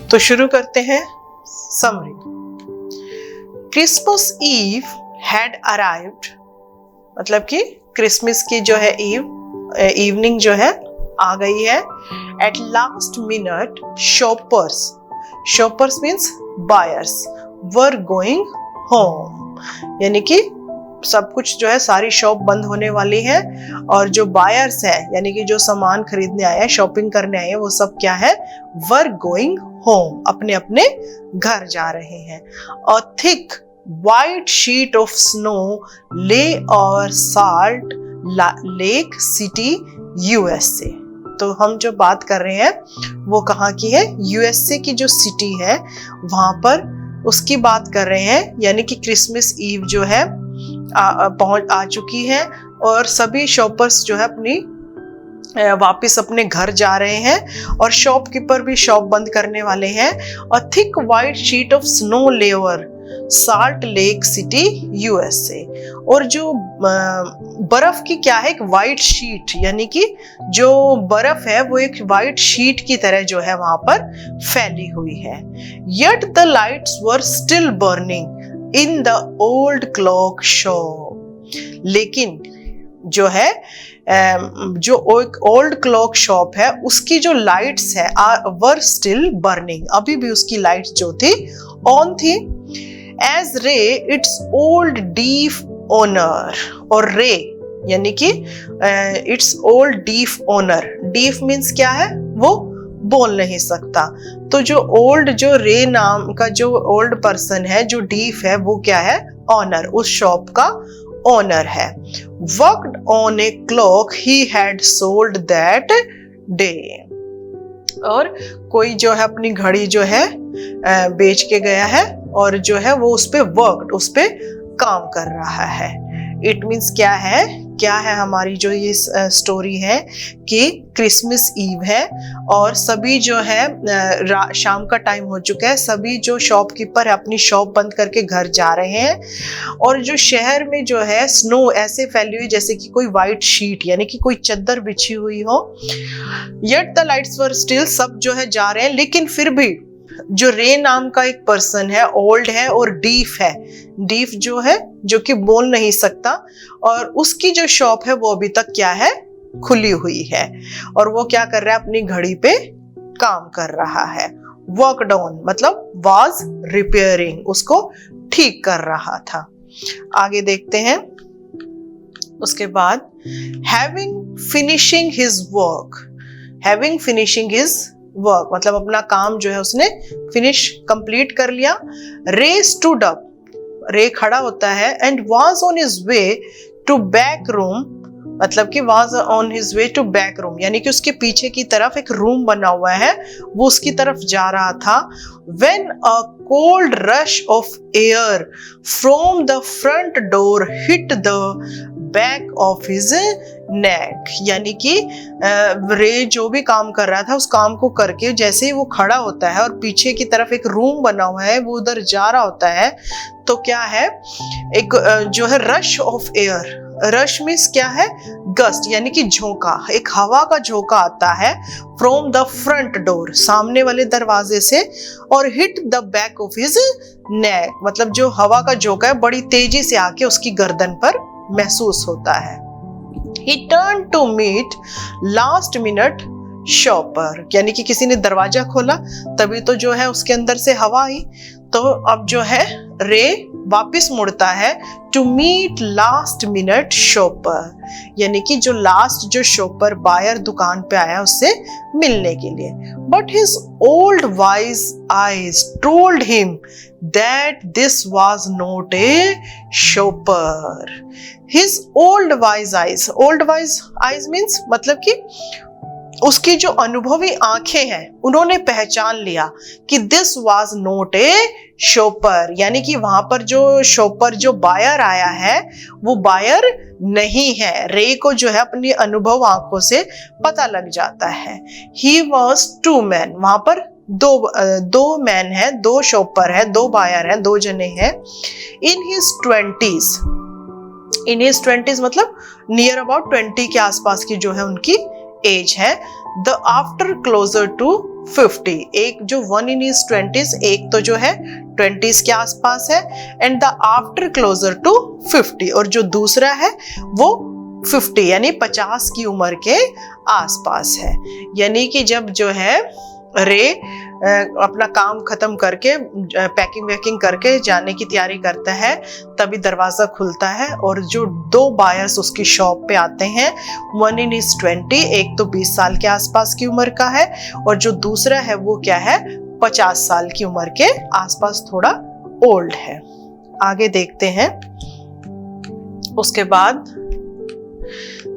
तो शुरू करते हैं summary. Christmas eve had arrived, मतलब कि क्रिसमस की जो है इवनिंग जो है आ गई है। At last minute shoppers means buyers were going home, यानी कि सब कुछ जो है सारी शॉप बंद होने वाली है और जो बायर्स है यानी कि जो सामान खरीदने आए हैं, शॉपिंग करने आए हैं, वो सब क्या है, वर गोइंग होम, अपने अपने घर जा रहे हैं। A thick white sheet of snow ले और साल्ट लेक सिटी यूएसए। तो हम जो बात कर रहे हैं वो कहाँ की है, यूएसए की जो सिटी है वहां पर उसकी बात कर रहे हैं। यानी कि क्रिसमस ईव जो है आ चुकी है और सभी शॉपर्स जो है अपनी वापस अपने घर जा रहे हैं और शॉपकीपर भी शॉप बंद करने वाले हैं। और thick white sheet of snow lay over salt lake city USA, और जो बर्फ की क्या है, एक वाइट शीट, यानी कि जो बर्फ है वो एक वाइट शीट की तरह जो है वहां पर फैली हुई है। Yet the lights were still burning in the old clock shop, लेकिन जो है जो ओल्ड क्लॉक शॉप है उसकी जो लाइट्स है वर स्टिल बर्निंग, अभी भी उसकी लाइट्स जो थी ऑन थी। एज रे इट्स ओल्ड डीफ ओनर, और रे यानी कि it's old deaf owner, deaf means क्या है, वो बोल नहीं सकता। तो जो ओल्ड, जो रे नाम का जो ओल्ड पर्सन है, जो डीफ है, वो क्या है, ऑनर, उस शॉप का ओनर है। Worked on a clock he had sold that day, और कोई जो है अपनी घड़ी जो है बेच के गया है और जो है वो उस पे वर्कड, उस पे काम कर रहा है। इट मीन्स क्या है हमारी जो ये स्टोरी है कि क्रिसमस ईव है और सभी जो है शाम का टाइम हो चुका है, सभी जो शॉपकीपर है अपनी शॉप बंद करके घर जा रहे हैं और जो शहर में जो है स्नो ऐसे फैली हुई जैसे कि कोई वाइट शीट, यानी कि कोई चद्दर बिछी हुई हो। Yet the lights were still, सब जो है जा रहे हैं, लेकिन फिर भी जो रे नाम का एक पर्सन है, ओल्ड है और डीफ है, डीफ जो है जो कि बोल नहीं सकता, और उसकी जो शॉप है वो अभी तक क्या है, खुली हुई है और वो क्या कर रहा है, अपनी घड़ी पे काम कर रहा है। वर्कड ऑन मतलब वाज रिपेयरिंग, उसको ठीक कर रहा था। आगे देखते हैं। उसके बाद हैविंग फिनिशिंग हिज वर्क मतलब अपना काम जो है उसने कंप्लीट कर लिया। रे स्टूड अप, रे खड़ा होता है, and was on his way to back room, मतलब कि was on his way to back room, यानी कि उसके पीछे की तरफ एक रूम बना हुआ है, वो उसकी तरफ जा रहा था। When a cold rush of air from the front door hit the back of his neck, यानी कि रे जो भी काम कर रहा था उस काम को करके जैसे ही वो खड़ा होता है और पीछे की तरफ एक रूम बना हुआ है, वो उधर जा रहा होता है, तो क्या है, एक जो है rush of air, rush means क्या है, गस्ट, यानी कि झोंका, एक हवा का झोंका आता है फ्रॉम द फ्रंट डोर, सामने वाले दरवाजे से, और hit the back of his neck, मतलब जो हवा का झोंका है बड़ी तेजी से आके उसकी गर्दन पर महसूस होता है। He turned to meet last minute shopper, यानी कि किसी ने दरवाजा खोला तभी तो जो है उसके अंदर से हवा आई, तो अब जो है रे वापस मुड़ता है to meet last minute shopper, यानी कि जो लास्ट जो शॉपर बायर दुकान पे आया उससे मिलने के लिए। But his old wise eyes told him that this was not a shopper. His old wise eyes means मतलब कि उसकी जो अनुभवी आंखें हैं उन्होंने पहचान लिया कि this was not a shopper, यानी कि वहां पर जो शॉपर जो बायर आया है वो बायर नहीं है। रे को जो है अपनी अनुभव आंखों से पता लग जाता है। ही वॉज टू मैन, वहां पर दो मैन है, दो शॉपर है, दो बायर है, दो जने हैं। In his 20s, in his 20s मतलब नियर अबाउट 20 के आसपास की जो है उनकी एज है। द आफ्टर क्लोजर टू 50, एक जो वन इन हिज 20s, एक तो जो है 20s के आसपास है, and the after closer to 50, और जो दूसरा है वो 50 यानी 50 की उम्र के आसपास है। यानी कि जब जो है रे अपना काम खत्म करके पैकिंग वैकिंग करके जाने की तैयारी करता है, तभी दरवाजा खुलता है और जो दो बायर्स उसकी शॉप पे आते हैं, वन इन इज 20, एक तो 20 साल के आसपास की उम्र का है और जो दूसरा है वो क्या है 50 साल की उम्र के आसपास, थोड़ा ओल्ड है। आगे देखते हैं। उसके बाद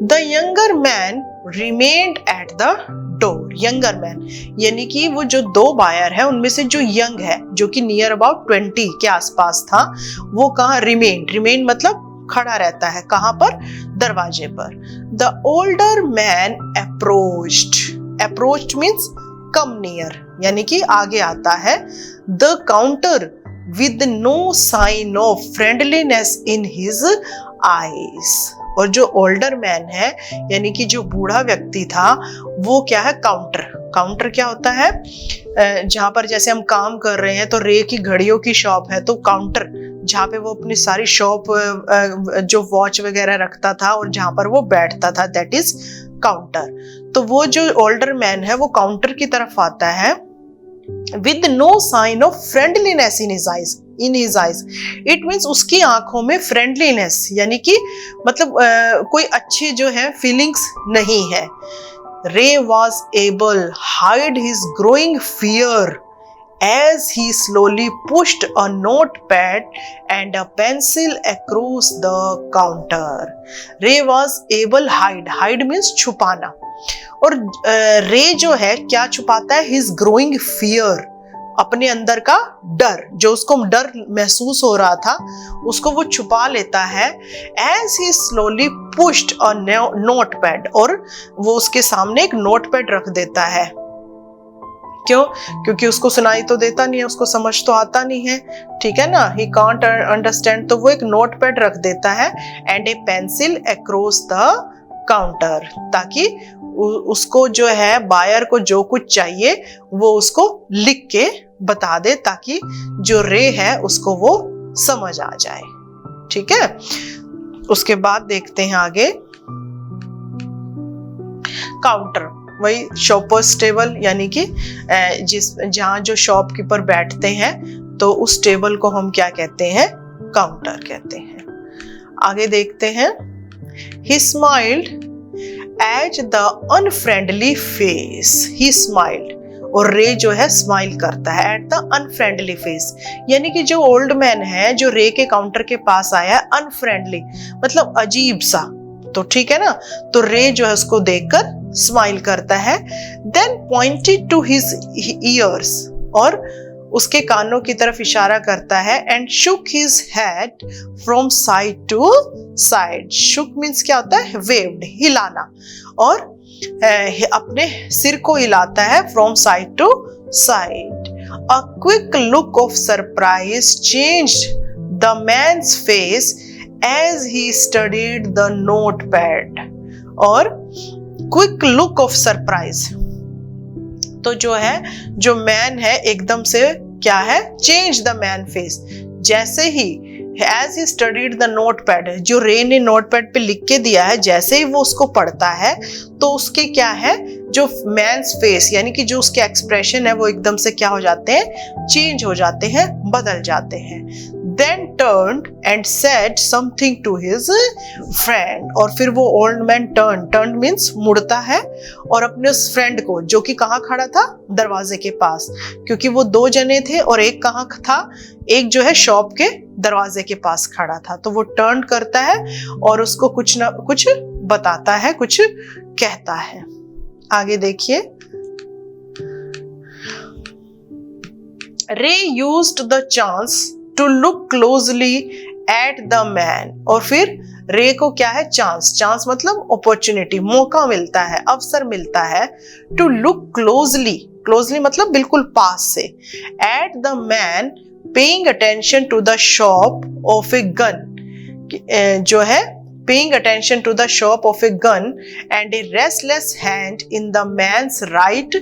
the younger man remained at the door. Younger man यानी कि वो जो दो बायर है उनमें से जो यंग है, जो कि नियर अबाउट 20 के आसपास था, वो कहाँ रिमेन मतलब खड़ा रहता है, कहाँ पर, दरवाजे पर। The older man approached means come near, यानी कि आगे आता है। The counter with no sign of friendliness in his eyes. और जो ओल्डर मैन है यानी कि जो बूढ़ा व्यक्ति था, वो क्या है, काउंटर क्या होता है, जहां पर जैसे हम काम कर रहे हैं तो रे की घड़ियों की शॉप है, तो काउंटर जहाँ पे वो अपनी सारी शॉप जो वॉच वगैरह रखता था और जहां पर वो बैठता था, दैट इज काउंटर। तो वो जो ओल्डर मैन है वो काउंटर की तरफ आता है with no sign of friendliness in his eyes. It means उसकी आंखों में फ्रेंडलीनेस यानी कि मतलब कोई अच्छी जो है फीलिंग्स नहीं है। रे was able hide his growing fear as he slowly pushed a notepad and a pencil across the counter. Ray was able hide means छुपाना, और रे जो है क्या छुपाता है, his growing fear, अपने अंदर का डर, जो उसको डर महसूस हो रहा था उसको वो छुपा लेता है। as he slowly pushed a notepad, और वो उसके सामने एक नोटपैड रख देता है। क्यों? क्योंकि उसको सुनाई तो देता नहीं है, उसको समझ तो आता नहीं है, ठीक है ना, ही कांट अंडरस्टैंड, तो वो एक नोटपैड रख देता है and A pencil across the counter, ताकि उसको जो है बायर को जो कुछ चाहिए वो उसको लिख के बता दे, ताकि जो रे है उसको वो समझ आ जाए। ठीक है, उसके बाद देखते हैं आगे। काउंटर वही शॉपर्स टेबल, यानी कि जहाँ जो शॉपकीपर बैठते हैं तो उस टेबल को हम क्या कहते हैं, काउंटर कहते हैं। आगे देखते हैं। He smiled at the unfriendly face. He smiled, और रे जो है स्माइल करता है एट द अनफ्रेंडली फेस, यानी कि जो ओल्ड मैन है जो रे के काउंटर के पास आया है, अनफ्रेंडली मतलब अजीब सा, तो ठीक है ना, तो रे जो है उसको देखकर स्माइल करता है। Then pointed to his ears, और उसके कानों की तरफ इशारा करता है। And shook his head from side to side. Shook means क्या होता है, वेव्ड, हिलाना, और अपने सिर को हिलाता है from side to side. A quick look of surprise changed the man's face as he studied the notepad, और क्विक लुक ऑफ सरप्राइज, तो जो है जो मैन है एकदम से क्या है, चेंज द मैन फेस, जैसे ही as he studied the notepad, जो रे ने नोटपैड पे लिख के दिया है, जैसे ही वो उसको पढ़ता है तो उसके क्या है, जो मैन्स फेस यानी कि जो उसके एक्सप्रेशन है वो एकदम से क्या हो जाते हैं, चेंज हो जाते हैं, बदल जाते हैं। Then turned and said something to his friend, और फिर वो old man turned means मुड़ता है, और अपने उस फ्रेंड को, जो कि कहाँ खड़ा था, दरवाजे के पास, क्योंकि वो दो जने थे और एक कहाँ था, एक जो है शॉप के दरवाजे के पास खड़ा था, तो वो टर्न करता है और उसको कुछ ना कुछ बताता है, कुछ कहता है। आगे देखिए। रे used the chance to look closely at the man, और फिर रे को क्या है, चांस मतलब अपॉर्चुनिटी, मौका मिलता है, अवसर मिलता है। टू लुक क्लोजली मतलब बिल्कुल पास से। At the man paying attention to the shop of a gun, जो है paying attention to the shop of a gun and a restless hand in the man's right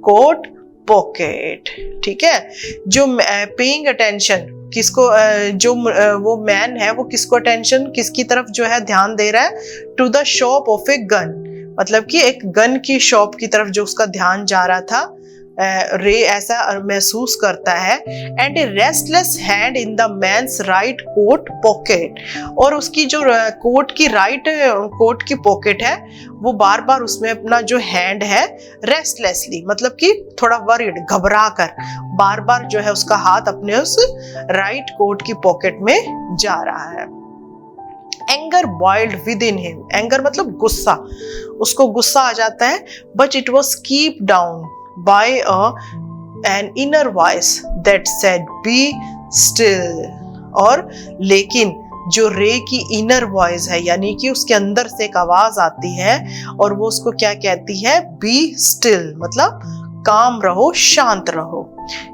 coat pocket. ठीक है, जो paying attention किसको, जो वो man है वो किसको अटेंशन, किसकी तरफ जो है ध्यान दे रहा है, to the shop of a gun, मतलब कि एक गन की शॉप की तरफ जो उसका ध्यान जा रहा था, रे ऐसा महसूस करता है। And a restless hand in the man's right coat pocket, और उसकी जो कोट की राइट कोट की पॉकेट है वो बार बार उसमें अपना जो हैंड है रेस्टलेसली, मतलब कि थोड़ा वरीड, घबरा कर बार बार जो है उसका हाथ अपने उस राइट कोट की पॉकेट में जा रहा है। Anger boiled with in him, anger मतलब गुस्सा, उसको गुस्सा आ जाता है, but it was keep down by an inner voice that said be still, और लेकिन जो रे की इनर वॉइस है, यानी कि उसके अंदर से एक आवाज आती है और वो उसको क्या कहती है, बी स्टिल, मतलब काम रहो, शांत रहो।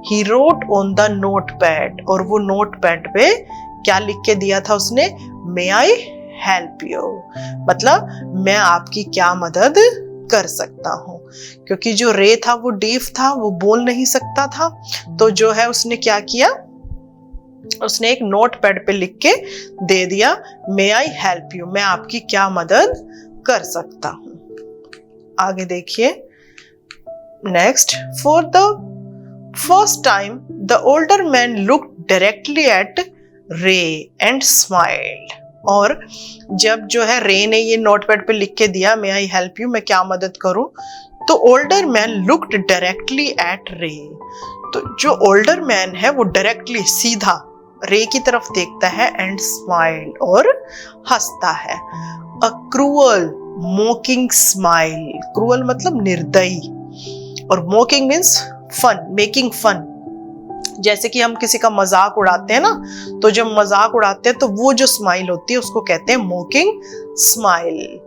He wrote on the note pad, और वो नोट पैड पे क्या लिख के दिया था उसने, मे आई हेल्प यू, मतलब मैं आपकी क्या मदद कर सकता हूँ। क्योंकि जो रे था वो डीफ था, वो बोल नहीं सकता था, तो जो है उसने क्या किया, उसने एक नोट पैड पे लिख के दे दिया, मे आई हेल्प यू, मैं आपकी क्या मदद कर सकता हूं। आगे देखिए next, for the first time the older man look directly at रे एंड स्माइल्ड, और जब जो है रे ने ये नोटपैड पे लिख के दिया, मे आई हेल्प यू, मैं क्या मदद करूं, तो older man looked directly at रे, तो जो ओल्डर मैन है वो डायरेक्टली सीधा रे की तरफ देखता है, एंड स्माइल, और हंसता है। A cruel mocking smile, cruel मतलब निर्दयी, और mocking means fun, making fun, जैसे कि हम किसी का मजाक उड़ाते हैं ना, तो जब मजाक उड़ाते हैं तो वो जो स्माइल होती है उसको कहते हैं mocking smile.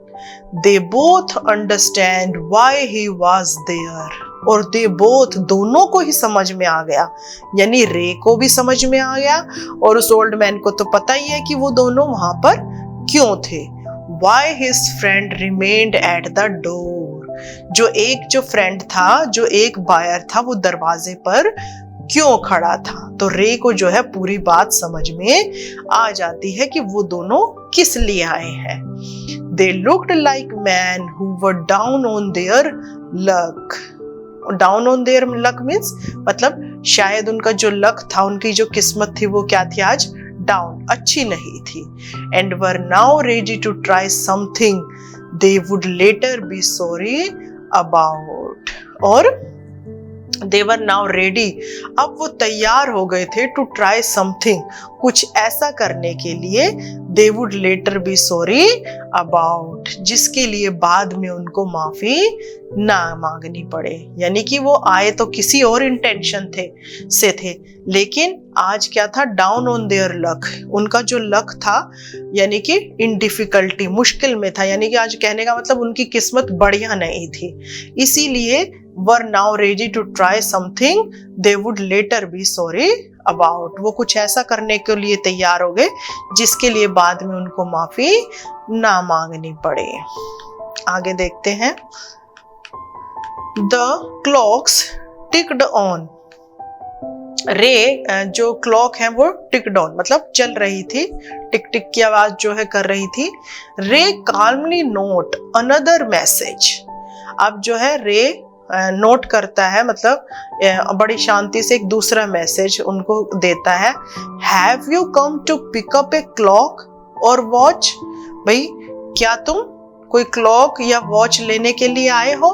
They both understand why he was there, और दे बोथ, दोनों को ही समझ में आ गया, यानी रे को भी समझ में आ गया और उस ओल्ड मैन को तो पता ही है कि वो दोनों वहां पर क्यों थे। Why his friend remained at the door, जो फ्रेंड था, जो एक बायर था, वो दरवाजे पर क्यों खड़ा था, तो रे को जो है पूरी बात समझ में आ जाती है कि वो दोनों किस लिए आए हैं। They looked like men who were down on their luck. Down on their luck means मतलब शायद उनका जो लक था, उनकी जो किस्मत थी वो क्या थी, आज डाउन, अच्छी नहीं थी। And were now ready to try something they would later be sorry about. और they were now ready, अब वो तैयार हो गए थे, to try something, कुछ ऐसा करने के लिए, they would later be sorry about, जिसके लिए बाद में उनको माफी ना मांगनी पड़े। यानी कि वो आए तो किसी और इंटेंशन से थे, लेकिन आज क्या था, डाउन ऑन देयर लक, उनका जो लक था यानी कि इन डिफिकल्टी, मुश्किल में था, यानी कि आज कहने का मतलब उनकी किस्मत बढ़िया नहीं थी, इसीलिए were now ready to try something they would later be sorry about, वो कुछ ऐसा करने के लिए तैयार हो गए जिसके लिए बाद में उनको माफी ना मांगनी पड़े। आगे देखते हैं, the clocks ticked on, रे जो क्लॉक है वो टिक्ड ऑन मतलब चल रही थी, टिक टिक की आवाज जो है कर रही थी। रे calmly note another message, अब जो है रे नोट करता है, मतलब बड़ी शांति से एक दूसरा मैसेज उनको देता है। Have you come to pick up a clock और वॉच, भाई क्या तुम कोई क्लॉक या वॉच लेने के लिए आए हो।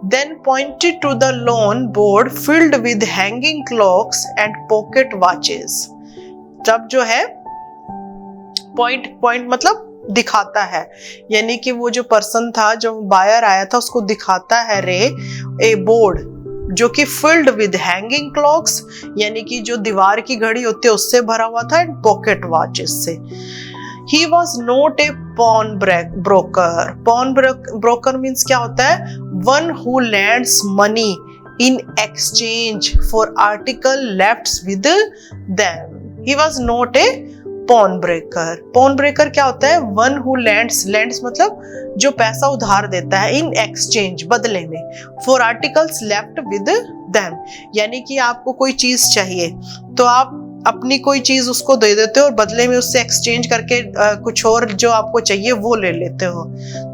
Then pointed to the lawn board filled with hanging clocks and pocket watches, तब जो है पॉइंट मतलब दिखाता है, यानी कि वो जो पर्सन था, जो बायर आया था, उसको दिखाता है रे ए बोर्ड जो कि फिल्ड विद हैंगिंग क्लॉक्स, यानी कि जो दीवार की घड़ी होती है उससे भरा हुआ था, एंड पॉकेट वॉचेस से। He was not a pawn broker. Pawn broker means क्या होता है, one who lends money in exchange for article left with them. He was not a pawn breaker क्या होता है? वन हु लैंड्स मतलब जो पैसा उधार देता है, इन एक्सचेंज बदले में, for articles left with them, यानी कि आपको कोई चीज चाहिए तो आप अपनी कोई चीज उसको दे देते हो और बदले में उससे एक्सचेंज करके कुछ और जो आपको चाहिए वो ले लेते हो।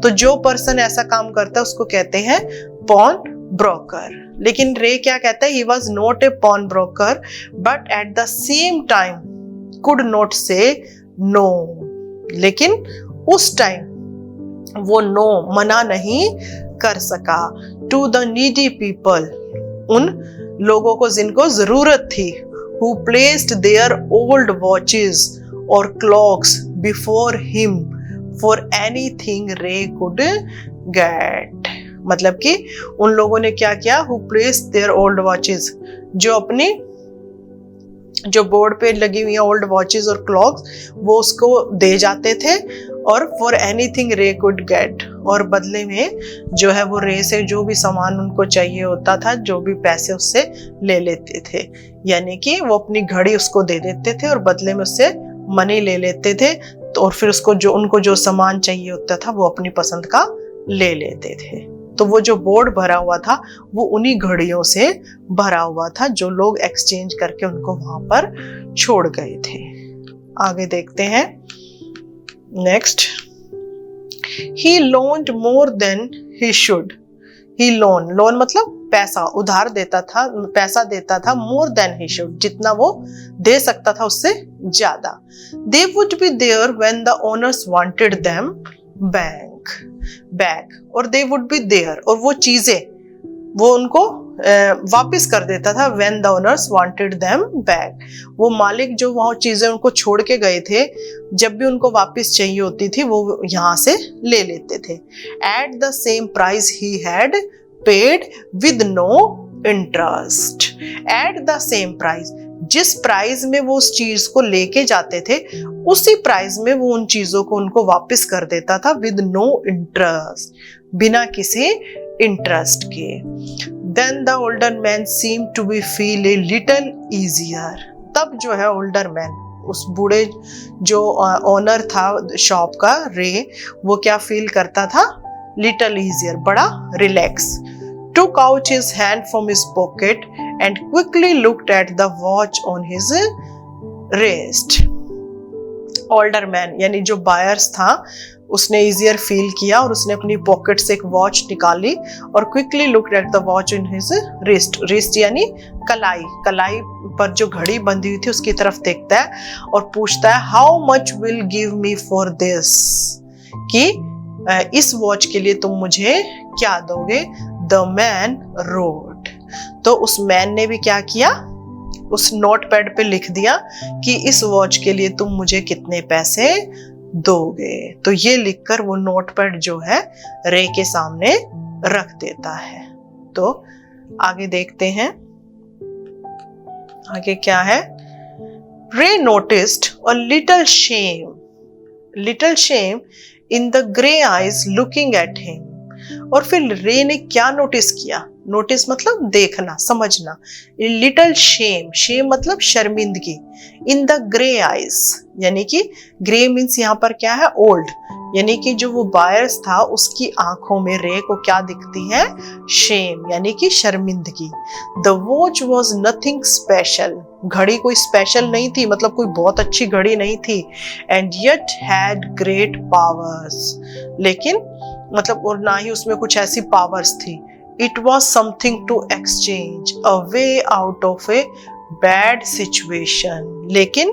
तो जो पर्सन ऐसा काम करता है उसको कहते हैं पॉन ब्रोकर। लेकिन रे क्या कहता है? He was not a pawn broker but at the same time could not say no, लेकिन उस टाइम वो नो मना नहीं कर सका। टू द नीडी पीपल, उन लोगों को जिनको जरूरत थी, who placed their old watches or clocks before him for anything Ray could get। मतलब कि उन लोगों ने क्या किया? who placed their old watches, जो अपनी जो बोर्ड पे लगी हुई ओल्ड वॉचेस और क्लॉक्स वो उसको दे जाते थे, और फॉर एनीथिंग रे कुड गेट, और बदले में जो है वो रे से जो भी सामान उनको चाहिए होता था, जो भी पैसे उससे ले लेते थे। यानी कि वो अपनी घड़ी उसको दे देते थे और बदले में उससे मनी ले लेते थे, तो और फिर उसको जो उनको जो सामान चाहिए होता था वो अपनी पसंद का ले लेते थे। तो वो जो बोर्ड भरा हुआ था वो उन्हीं घड़ियों से भरा हुआ था जो लोग एक्सचेंज करके उनको वहां पर छोड़ गए थे। आगे देखते हैं next. He loaned more than he should. He loan मतलब पैसा उधार देता था, पैसा देता था, मोर देन ही शुड, जितना वो दे सकता था उससे ज्यादा। They would be there when the owners wanted them back, और दे वुड बी देयर, और वो चीजें वो उनको वापस कर देता था। When the owners wanted them back, वो मालिक जो वहां चीजें उनको छोड़ के गए थे, जब भी उनको वापस चाहिए होती थी वो यहाँ से ले लेते थे। At the same price he had paid with no interest. At the same price, जिस प्राइस में वो उस चीज को लेके जाते थे उसी प्राइस में वो उन चीजों को उनको वापस कर देता था, विद नो इंटरेस्ट, बिना किसी इंटरेस्ट के। Then the older man seem to be feel a little easier. तब जो है ओल्डर मैन, उस बूढ़े जो ओनर था शॉप का, रे, वो क्या फील करता था? लिटिल ईजियर, बड़ा relax. took out his hand from his pocket and quickly looked at the watch on his wrist। Older man यानी जो बायर्स था उसने इजियर फील किया और उसने अपनी पॉकेट से एक वॉच निकाली और quickly looked at the watch in his wrist. Wrist यानी कलाई, कलाई पर जो घड़ी बंधी हुई थी उसकी तरफ देखता है और पूछता है how much will give me for this, कि इस वॉच के लिए तुम मुझे क्या दोगे? द मैन रोड, तो उस मैन ने भी क्या किया? उस नोट पैड पे लिख दिया कि इस वॉच के लिए तुम मुझे कितने पैसे दोगे। तो ये लिखकर वो नोट पैड जो है रे के सामने रख देता है। तो आगे देखते हैं, आगे क्या है? रे noticed a little shame in the grey eyes looking at him. और फिर रे ने क्या नोटिस किया? नोटिस मतलब देखना, समझना। लिटिल शेम, शेम मतलब शर्मिंदगी। इन द ग्रे आईज यानी कि ग्रे मीन्स यहाँ पर क्या है? ओल्ड, यानी कि जो वो बायर्स था उसकी आंखों में रे को क्या दिखती है? शेम यानी कि शर्मिंदगी। The watch was nothing special, घड़ी कोई स्पेशल नहीं थी, मतलब कोई बहुत अच्छी घड़ी नहीं थी। And yet had great powers, लेकिन मतलब और ना ही उसमें कुछ ऐसी पावर्स थी। It was something to exchange a way out of a bad situation, लेकिन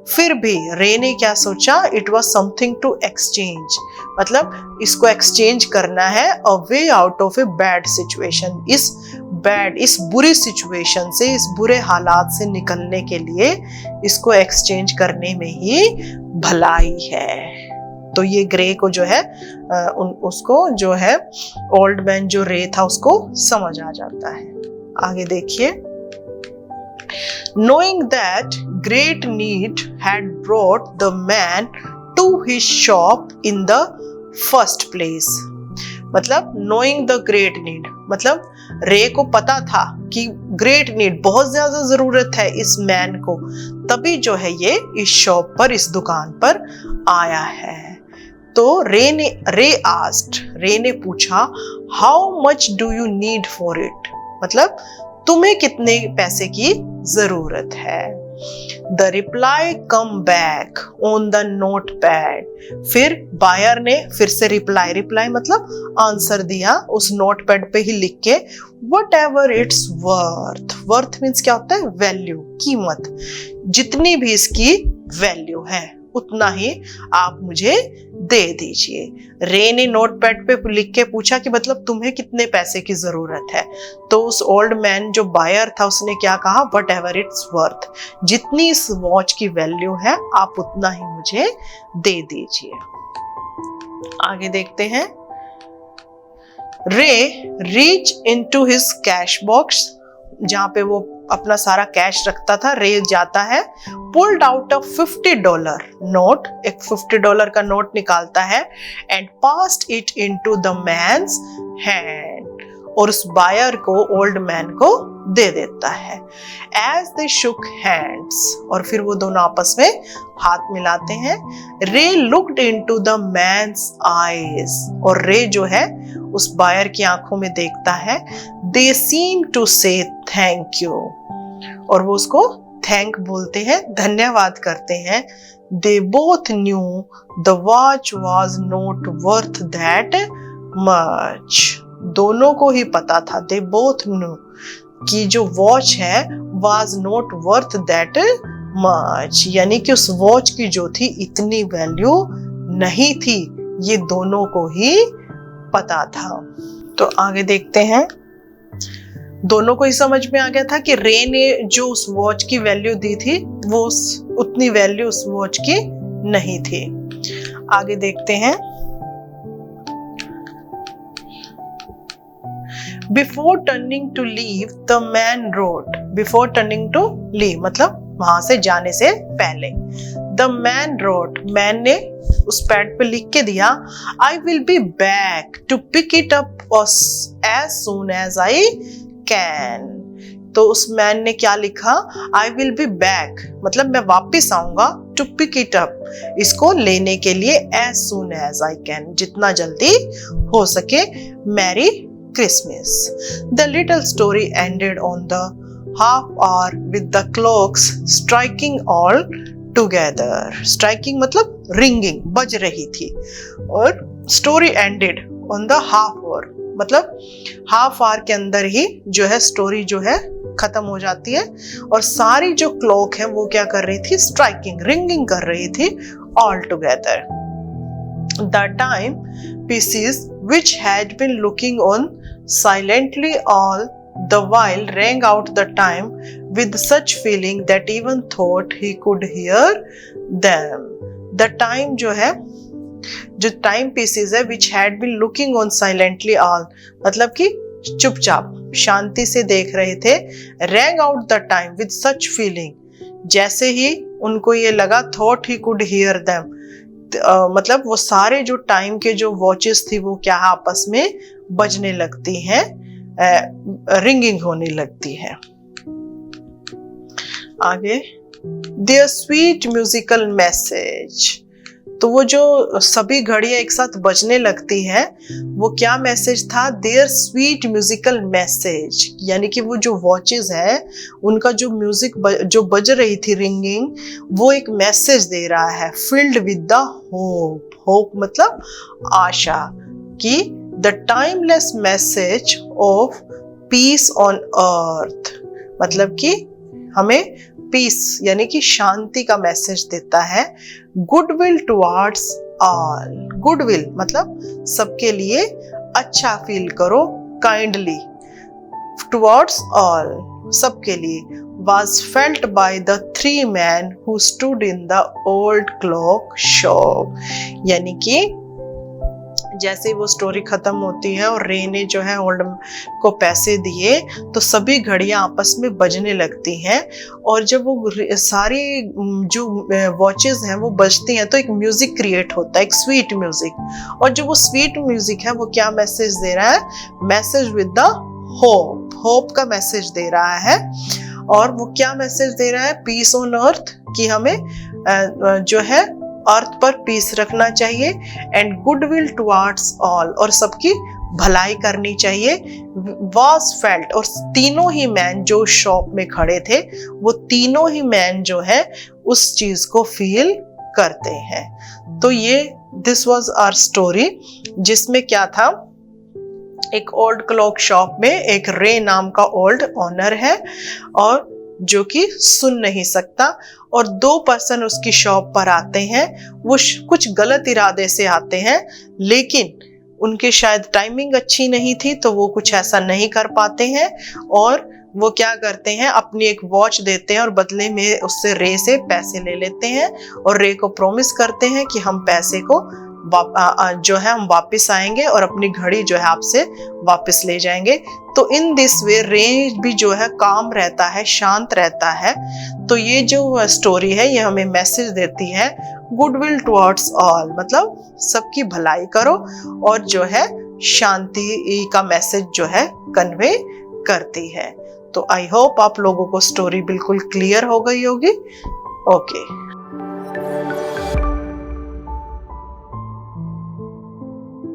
फिर भी रे ने क्या सोचा? It was something to exchange, मतलब इसको एक्सचेंज करना है a way out of a bad situation, इस बुरी सिचुएशन से, इस बुरे हालात से निकलने के लिए इसको एक्सचेंज करने में ही भलाई है। तो ये ग्रे को जो है उसको जो है ओल्ड मैन जो रे था उसको समझ आ जाता है। आगे देखिए। Knowing that great need had brought the man to his shop in the first place, मतलब knowing the great need मतलब रे को पता था कि ग्रेट नीड, बहुत ज्यादा जरूरत है इस मैन को, तभी जो है ये इस शॉप पर, इस दुकान पर आया है। तो रे ने पूछा how much do you need for it, मतलब तुम्हें कितने पैसे की जरूरत है। The reply come back on the note pad, फिर बायर ने फिर से रिप्लाई मतलब आंसर दिया उस नोट पैड पे ही लिख के, what ever its worth means क्या होता है, वैल्यू, कीमत, जितनी भी इसकी वैल्यू है उतना ही आप मुझे दे दीजिए। रे ने नोट पैड पे लिख के पूछा कि मतलब तुम्हें कितने पैसे की जरूरत है। तो उस ओल्ड मैन जो बायर था उसने क्या कहा, वट एवर इट्स वर्थ, जितनी इस वॉच की वैल्यू है आप उतना ही मुझे दे दीजिए। आगे देखते हैं। रे reach into his cash box, जहां पे वो अपना सारा कैश रखता था, रे जाता है, पुल्ड आउट अ $50 नोट, एक $50 का नोट निकालता है, and passed it into the man's hand, और उस बायर को, ओल्ड मैन को दे देता है। एज दे शुक हैंड्स, और फिर वो दोनों आपस में हाथ मिलाते हैं। Ray looked into the man's eyes, और रे जो है उस बायर की आंखों में देखता है। दे सीम टू से थैंक यू, और वो उसको थैंक बोलते हैं, धन्यवाद करते हैं। They both new the watch was not worth that much, दोनों को ही पता था, दे बोथ न्यू, कि जो वॉच है was not worth that much, यानी कि उस वॉच की जो थी इतनी वैल्यू नहीं थी, ये दोनों को ही पता था। तो आगे देखते हैं। दोनों को ही समझ में आ गया था कि रे ने जो उस वॉच की वैल्यू दी थी वो उतनी वैल्यू उस वॉच की नहीं थी। आगे देखते हैं। Before turning to leave the man wrote, before turning to leave मतलब वहां से जाने से पहले, द मैन रोट, मैन ने उस पैड पे लिख के दिया, I will be back to pick it up as soon as I can. तो उस मैन ने क्या लिखा, आई विल बी बैक मतलब मैं वापिस आऊंगा, टू पिक इट अप इसको लेने के लिए, as soon as I can जितना जल्दी हो सके। Merry Christmas. The little story ended on the half hour with the clocks striking all together, striking मतलब रिंगिंग, बज रही थी, और story ended on the half hour मतलब हाफ आवर के अंदर ही जो है स्टोरी जो है खत्म हो जाती है, और सारी जो क्लॉक है वो क्या कर रही थी, स्ट्राइकिंग, रिंगिंग कर रही थी all together. The time pieces which had been looking on silently all the while rang out the time with such feeling that even thought he could hear them. The time जो है, जो time pieces है, which had been looking on silently all मतलब कि चुपचाप शांति से देख रहे थे, rang out the time with such feeling, जैसे ही उनको ये लगा thought he could hear them मतलब वो सारे जो टाइम के जो वॉचेस थी वो क्या आपस में बजने लगती हैं, रिंगिंग होने लगती है। आगे, देयर स्वीट म्यूजिकल मैसेज, तो वो जो सभी घड़ियां एक साथ बजने लगती हैं वो क्या मैसेज था, देयर स्वीट म्यूजिकल मैसेज, यानी कि वो जो वॉचेस है उनका जो म्यूजिक जो बज रही थी रिंगिंग, वो एक मैसेज दे रहा है, filled with the hope, hope मतलब आशा, कि the timeless message of peace on earth, मतलब कि हमें पीस यानी कि शांति का मैसेज देता है। गुडविल टुवर्ड्स ऑल, गुडविल मतलब सबके लिए अच्छा फील करो, काइंडली, टुवर्ड्स ऑल सबके लिए, was felt by the three men who stood in the old clock shop, यानी कि जैसे वो स्टोरी खत्म होती है और रे ने जो है ओल्ड को पैसे दिए तो सभी घड़ियां आपस में बजने लगती हैं, और जब वो सारी जो वॉचेस हैं वो बजती हैं तो एक म्यूजिक क्रिएट होता है, एक स्वीट म्यूजिक, और जो वो स्वीट म्यूजिक है वो क्या मैसेज दे रहा है, message with the hope, hope का मैसेज दे रहा है। और वो क्या मैसेज दे रहा है? पीस ऑन अर्थ, कि हमें जो है अर्थ पर पीस रखना चाहिए, एंड गुडविल टुवर्ड्स ऑल, और सबकी भलाई करनी चाहिए। वॉज फेल्ट, और तीनों ही मैन जो शॉप में खड़े थे वो तीनों ही मैन जो है उस चीज को फील करते हैं। तो ये दिस वॉज आवर स्टोरी, जिसमें क्या था, एक ओल्ड क्लॉक शॉप में एक रे नाम का ओल्ड ओनर है और जो कि सुन नहीं सकता, और 2 पर्सन उसकी शॉप पर आते हैं। वो कुछ गलत इरादे से आते हैं, लेकिन उनके शायद टाइमिंग अच्छी नहीं थी तो वो कुछ ऐसा नहीं कर पाते हैं, और वो क्या करते हैं, अपनी एक वॉच देते हैं और बदले में उससे रे से पैसे ले लेते हैं, और रे को प्रॉमिस करते हैं कि हम पैसे को जो है हम वापस आएंगे और अपनी घड़ी जो है आपसे वापस ले जाएंगे। तो इन दिस वे रे भी जो है काम रहता है, शांत रहता है। तो ये जो स्टोरी है ये हमें मैसेज देती है गुडविल टुवर्ड्स ऑल, मतलब सबकी भलाई करो, और जो है शांति का मैसेज जो है कन्वे करती है। तो आई होप आप लोगों को स्टोरी बिल्कुल क्लियर हो गई होगी। ओके।